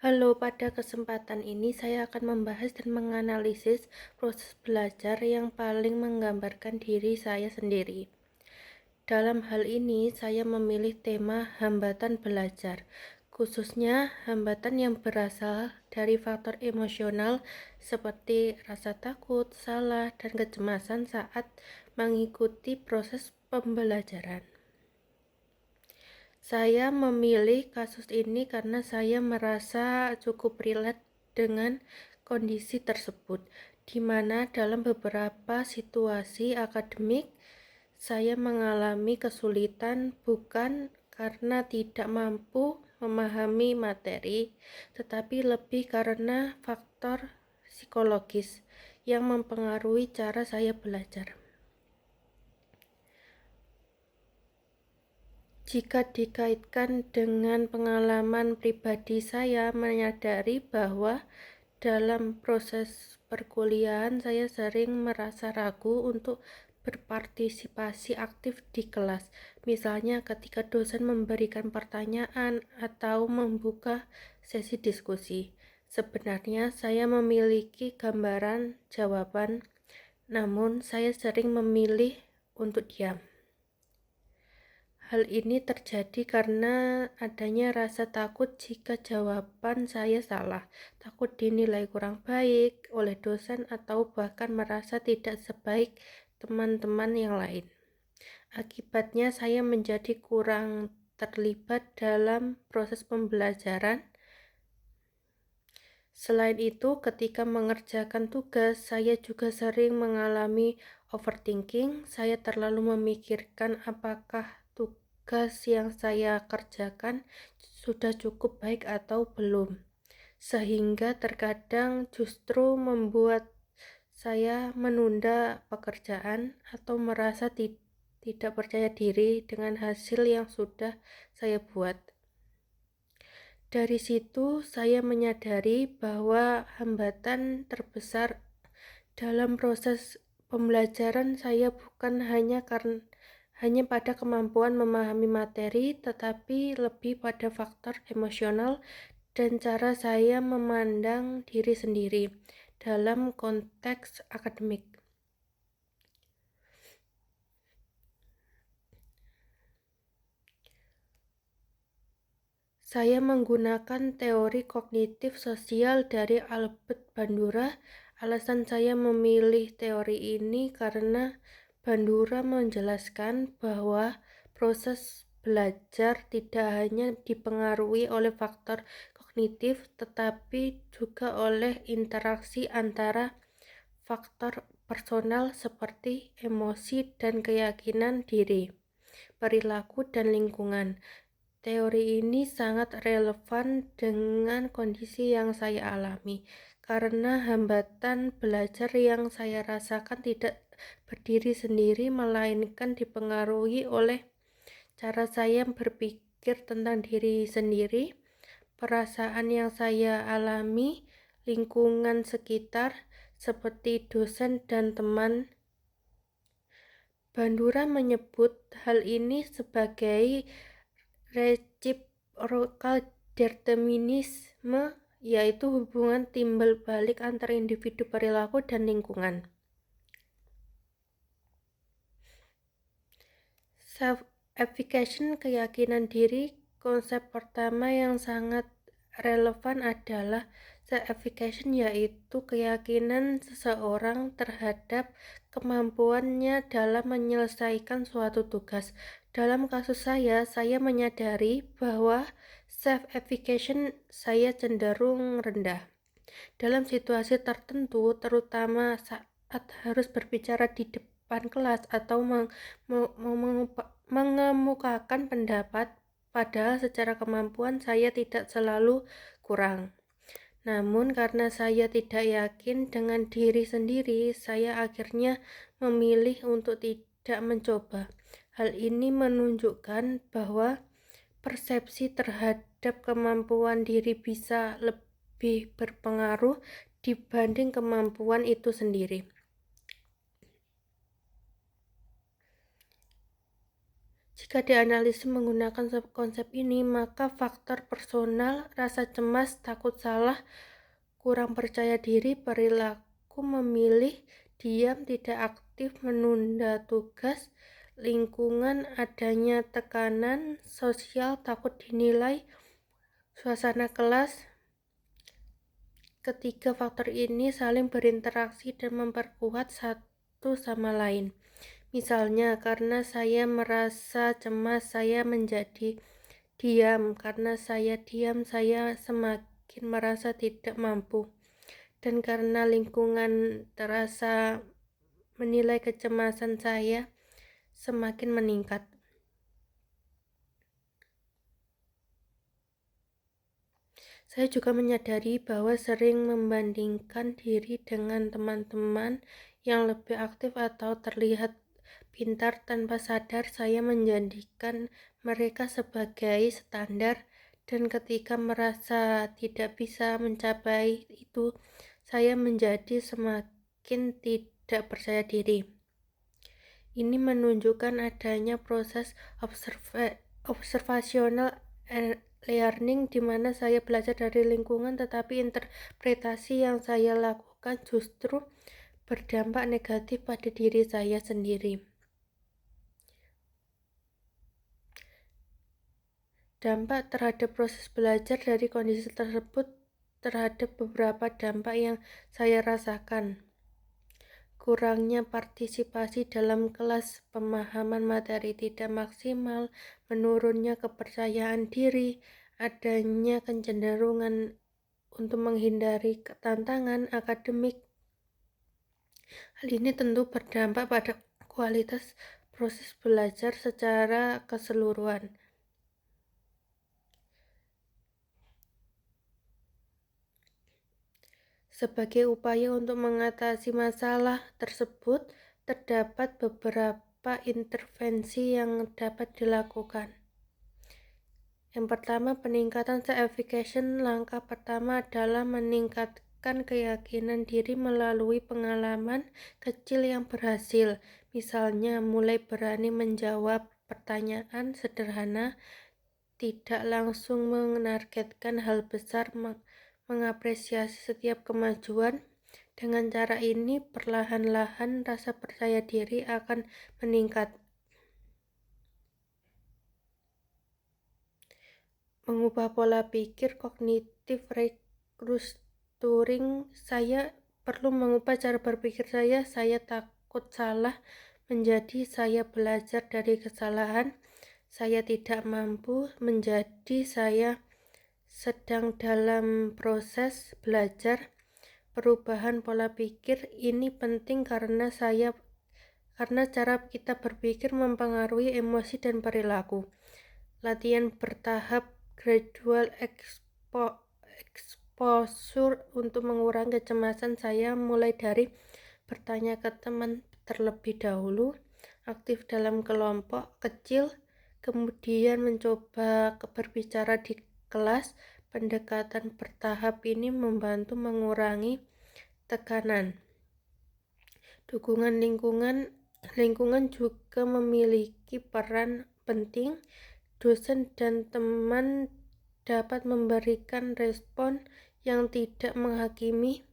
Halo, pada kesempatan ini saya akan membahas dan menganalisis proses belajar yang paling menggambarkan diri saya sendiri. Dalam hal ini, saya memilih tema hambatan belajar, khususnya hambatan yang berasal dari faktor emosional seperti rasa takut, salah, dan kecemasan saat mengikuti proses pembelajaran. Saya memilih kasus ini karena saya merasa cukup relate dengan kondisi tersebut, di mana dalam beberapa situasi akademik saya mengalami kesulitan bukan karena tidak mampu memahami materi, tetapi lebih karena faktor psikologis yang mempengaruhi cara saya belajar. Jika dikaitkan dengan pengalaman pribadi, saya menyadari bahwa dalam proses perkuliahan saya sering merasa ragu untuk berpartisipasi aktif di kelas. Misalnya ketika dosen memberikan pertanyaan atau membuka sesi diskusi. Sebenarnya saya memiliki gambaran jawaban, namun saya sering memilih untuk diam. Hal ini terjadi karena adanya rasa takut jika jawaban saya salah, takut dinilai kurang baik oleh dosen atau bahkan merasa tidak sebaik teman-teman yang lain. Akibatnya saya menjadi kurang terlibat dalam proses pembelajaran. Selain itu, ketika mengerjakan tugas, saya juga sering mengalami overthinking. Saya terlalu memikirkan apakah tugas yang saya kerjakan sudah cukup baik atau belum, sehingga terkadang justru membuat saya menunda pekerjaan atau merasa tidak percaya diri dengan hasil yang sudah saya buat. Dari situ saya menyadari bahwa hambatan terbesar dalam proses pembelajaran saya bukan hanya pada kemampuan memahami materi, tetapi lebih pada faktor emosional dan cara saya memandang diri sendiri dalam konteks akademik. Saya menggunakan teori kognitif sosial dari Albert Bandura. Alasan saya memilih teori ini karena Bandura menjelaskan bahwa proses belajar tidak hanya dipengaruhi oleh faktor kognitif, tetapi juga oleh interaksi antara faktor personal seperti emosi dan keyakinan diri, perilaku, dan lingkungan. Teori ini sangat relevan dengan kondisi yang saya alami, karena hambatan belajar yang saya rasakan tidak berdiri sendiri, melainkan dipengaruhi oleh cara saya berpikir tentang diri sendiri, perasaan yang saya alami, lingkungan sekitar, seperti dosen dan teman. Bandura menyebut hal ini sebagai reciprocal determinisme, yaitu hubungan timbal balik antara individu, perilaku, dan lingkungan. Self-effication, keyakinan diri. Konsep pertama yang sangat relevan adalah self-effication, yaitu keyakinan seseorang terhadap kemampuannya dalam menyelesaikan suatu tugas. Dalam kasus saya menyadari bahwa self-effication saya cenderung rendah dalam situasi tertentu, terutama saat harus berbicara di depan kelas atau mengemukakan pendapat, padahal secara kemampuan saya tidak selalu kurang. Namun karena saya tidak yakin dengan diri sendiri, saya akhirnya memilih untuk tidak mencoba. Hal ini menunjukkan bahwa persepsi terhadap kemampuan diri bisa lebih berpengaruh dibanding kemampuan itu sendiri. Jika dianalisis menggunakan konsep ini, maka faktor personal, rasa cemas, takut salah, kurang percaya diri, perilaku memilih, diam, tidak aktif, menunda tugas, lingkungan, adanya tekanan sosial, takut dinilai, suasana kelas. Ketiga faktor ini saling berinteraksi dan memperkuat satu sama lain. Misalnya, karena saya merasa cemas, saya menjadi diam. Karena saya diam, saya semakin merasa tidak mampu. Dan karena lingkungan terasa menilai kecemasan saya semakin meningkat. Saya juga menyadari bahwa sering membandingkan diri dengan teman-teman yang lebih aktif atau terlihat pintar. Tanpa sadar saya menjadikan mereka sebagai standar, dan ketika merasa tidak bisa mencapai itu, saya menjadi semakin tidak percaya diri. Ini menunjukkan adanya proses observational learning di mana saya belajar dari lingkungan, tetapi interpretasi yang saya lakukan justru berdampak negatif pada diri saya sendiri. Dampak terhadap proses belajar dari kondisi tersebut terhadap beberapa dampak yang saya rasakan. Kurangnya partisipasi dalam kelas, pemahaman materi tidak maksimal, menurunnya kepercayaan diri, adanya kecenderungan untuk menghindari tantangan akademik. Hal ini tentu berdampak pada kualitas proses belajar secara keseluruhan. Sebagai upaya untuk mengatasi masalah tersebut, terdapat beberapa intervensi yang dapat dilakukan. Yang pertama, peningkatan self-efficacy. Langkah pertama adalah meningkatkan keyakinan diri melalui pengalaman kecil yang berhasil. Misalnya, mulai berani menjawab pertanyaan sederhana, tidak langsung menargetkan hal besar, mengapresiasi setiap kemajuan. Dengan cara ini, perlahan-lahan rasa percaya diri akan meningkat. Mengubah pola pikir, kognitif restructuring. Saya perlu mengubah cara berpikir saya takut salah, menjadi saya belajar dari kesalahan, saya tidak mampu, menjadi saya sedang dalam proses belajar. Perubahan pola pikir ini penting karena cara kita berpikir mempengaruhi emosi dan perilaku. Latihan bertahap, gradual exposure untuk mengurangi kecemasan. Saya mulai dari bertanya ke teman terlebih dahulu, aktif dalam kelompok kecil, kemudian mencoba berbicara di kelas. Pendekatan bertahap ini membantu mengurangi tekanan. Dukungan lingkungan juga memiliki peran penting. Dosen dan teman dapat memberikan respon yang tidak menghakimi,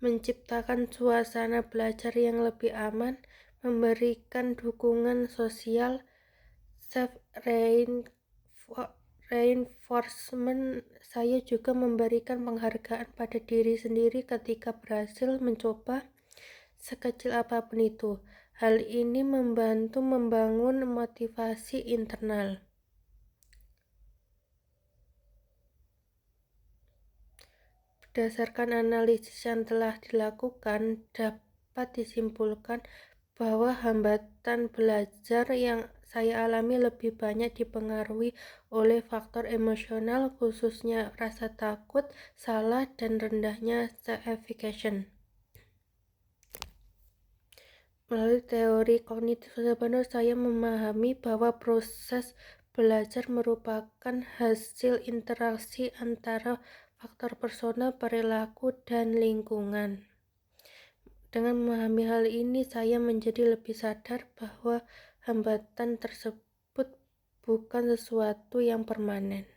menciptakan suasana belajar yang lebih aman, memberikan dukungan sosial, self-reinforcement. Saya juga memberikan penghargaan pada diri sendiri ketika berhasil mencoba, sekecil apapun itu. Hal ini membantu membangun motivasi internal. Berdasarkan analisis yang telah dilakukan, dapat disimpulkan bahwa hambatan belajar yang saya alami lebih banyak dipengaruhi oleh faktor emosional, khususnya rasa takut, salah, dan rendahnya self-efficacy. Melalui teori kognitif sosial, saya memahami bahwa proses belajar merupakan hasil interaksi antara faktor personal, perilaku, dan lingkungan. Dengan memahami hal ini, saya menjadi lebih sadar bahwa hambatan tersebut bukan sesuatu yang permanen.